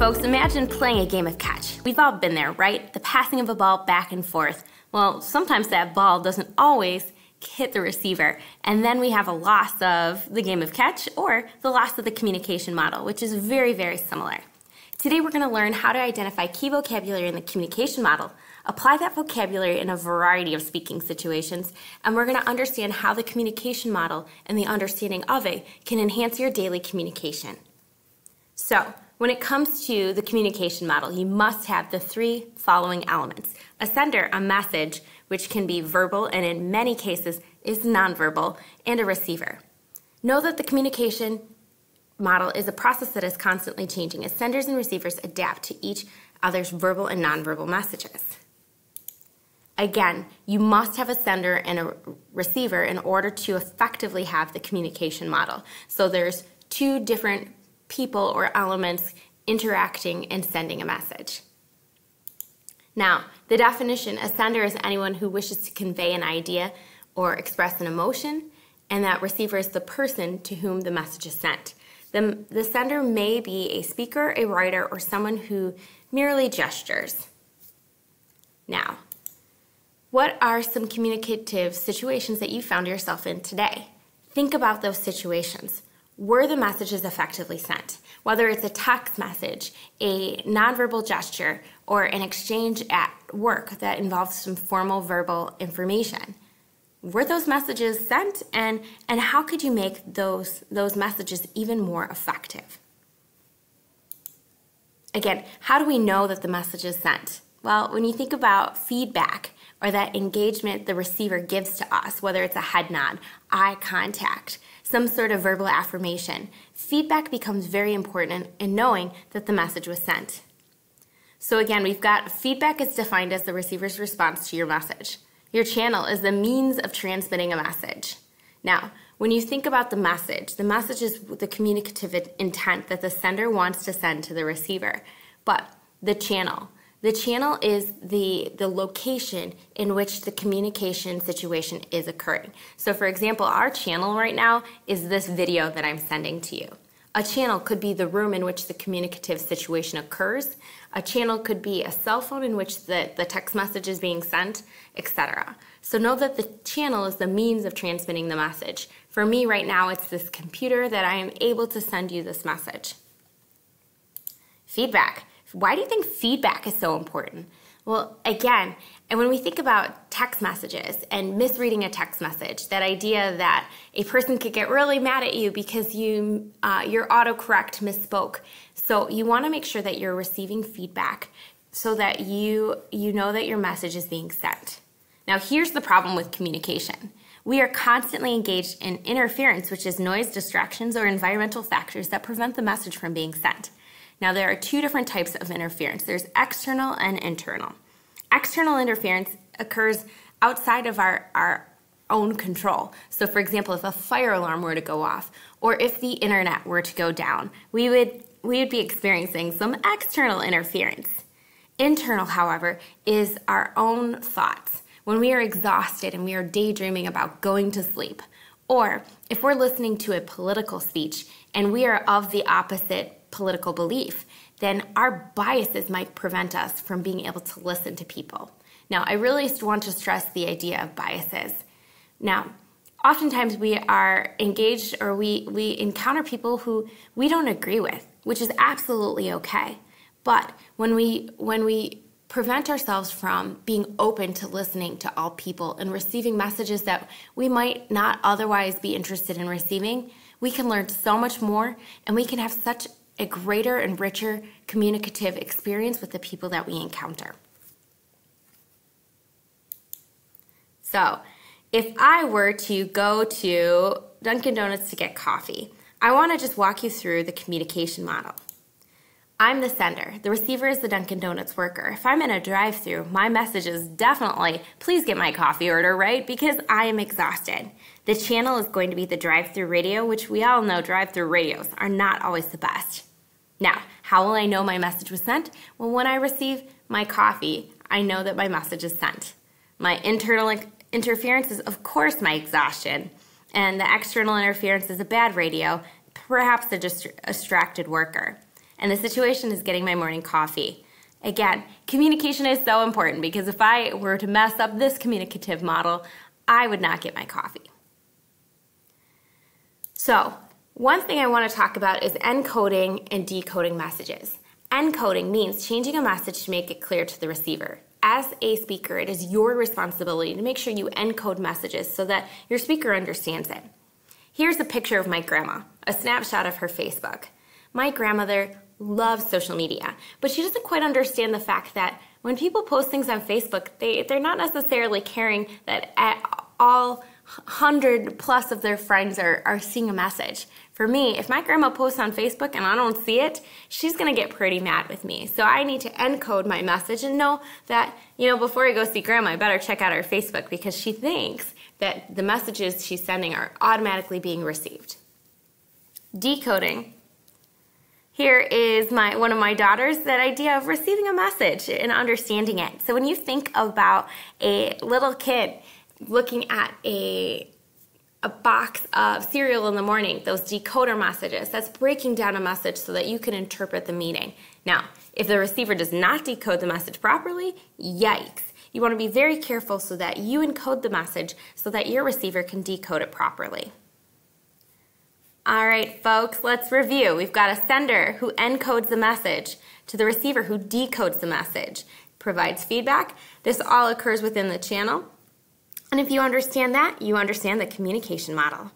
folks, imagine playing a game of catch. We've all been there, right? The passing of a ball back and forth. Well, sometimes that ball doesn't always hit the receiver, and then we have a loss of the game of catch or the loss of the communication model, which is very, very similar. Today we're going to learn how to identify key vocabulary in the communication model, apply that vocabulary in a variety of speaking situations, and we're going to understand how the communication model and the understanding of it can enhance your daily communication. So, when it comes to the communication model, you must have the three following elements. A sender, a message, which can be verbal and in many cases is nonverbal, and a receiver. Know that the communication model is a process that is constantly changing as senders and receivers adapt to each other's verbal and nonverbal messages. Again, you must have a sender and a receiver in order to effectively have the communication model. So there's two different people or elements interacting and sending a message. Now, the definition, a sender is anyone who wishes to convey an idea or express an emotion, and that receiver is the person to whom the message is sent. The sender may be a speaker, a writer, or someone who merely gestures. Now, what are some communicative situations that you found yourself in today? Think about those situations. Were the messages effectively sent? Whether it's a text message, a nonverbal gesture, or an exchange at work that involves some formal verbal information. Were those messages sent, and how could you make those messages even more effective? Again, how do we know that the message is sent? Well, when you think about feedback or that engagement the receiver gives to us, whether it's a head nod, eye contact, some sort of verbal affirmation, feedback becomes very important in knowing that the message was sent. So again, we've got feedback is defined as the receiver's response to your message. Your channel is the means of transmitting a message. Now, when you think about the message is the communicative intent that the sender wants to send to the receiver. But the channel is the location in which the communication situation is occurring. So for example, our channel right now is this video that I'm sending to you. A channel could be the room in which the communicative situation occurs. A channel could be a cell phone in which the text message is being sent, etc. So know that the channel is the means of transmitting the message. For me right now, it's this computer that I am able to send you this message. Feedback. Why do you think feedback is so important? Well, again, and when we think about text messages and misreading a text message, that idea that a person could get really mad at you because your autocorrect misspoke. So you want to make sure that you're receiving feedback so that you know that your message is being sent. Now, here's the problem with communication. We are constantly engaged in interference, which is noise, distractions, or environmental factors that prevent the message from being sent. Now, there are two different types of interference. There's external and internal. External interference occurs outside of our own control. So, for example, if a fire alarm were to go off, or if the internet were to go down, we would be experiencing some external interference. Internal, however, is our own thoughts. When we are exhausted and we are daydreaming about going to sleep, or if we're listening to a political speech and we are of the opposite political belief, then our biases might prevent us from being able to listen to people. Now, I really want to stress the idea of biases. Now, oftentimes we are engaged or we encounter people who we don't agree with, which is absolutely okay. But when we prevent ourselves from being open to listening to all people and receiving messages that we might not otherwise be interested in receiving, we can learn so much more and we can have such a greater and richer communicative experience with the people that we encounter. So, if I were to go to Dunkin' Donuts to get coffee, I want to just walk you through the communication model. I'm the sender. The receiver is the Dunkin' Donuts worker. If I'm in a drive-thru, my message is definitely, please get my coffee order right because I am exhausted. The channel is going to be the drive-thru radio, which we all know drive-thru radios are not always the best. Now, how will I know my message was sent? Well, when I receive my coffee, I know that my message is sent. My internal interference is, of course, my exhaustion. And the external interference is a bad radio, perhaps a distracted worker. and the situation is getting my morning coffee. Again, communication is so important because if I were to mess up this communicative model, I would not get my coffee. So, one thing I want to talk about is encoding and decoding messages. Encoding means changing a message to make it clear to the receiver. As a speaker, it is your responsibility to make sure you encode messages so that your speaker understands it. Here's a picture of my grandma, a snapshot of her Facebook. My grandmother loves social media, but she doesn't quite understand the fact that when people post things on Facebook, they're not necessarily caring that all 100 plus of their friends are seeing a message. For me, if my grandma posts on Facebook and I don't see it, she's gonna get pretty mad with me. So I need to encode my message and know that, before I go see grandma, I better check out her Facebook because she thinks that the messages she's sending are automatically being received. Decoding. Here is one of my daughters, that idea of receiving a message and understanding it. So when you think about a little kid looking at a box of cereal in the morning, those decoder messages, that's breaking down a message so that you can interpret the meaning. Now, if the receiver does not decode the message properly, yikes. You want to be very careful so that you encode the message so that your receiver can decode it properly. All right, folks, let's review. We've got a sender who encodes the message to the receiver who decodes the message, provides feedback. This all occurs within the channel. And if you understand that, you understand the communication model.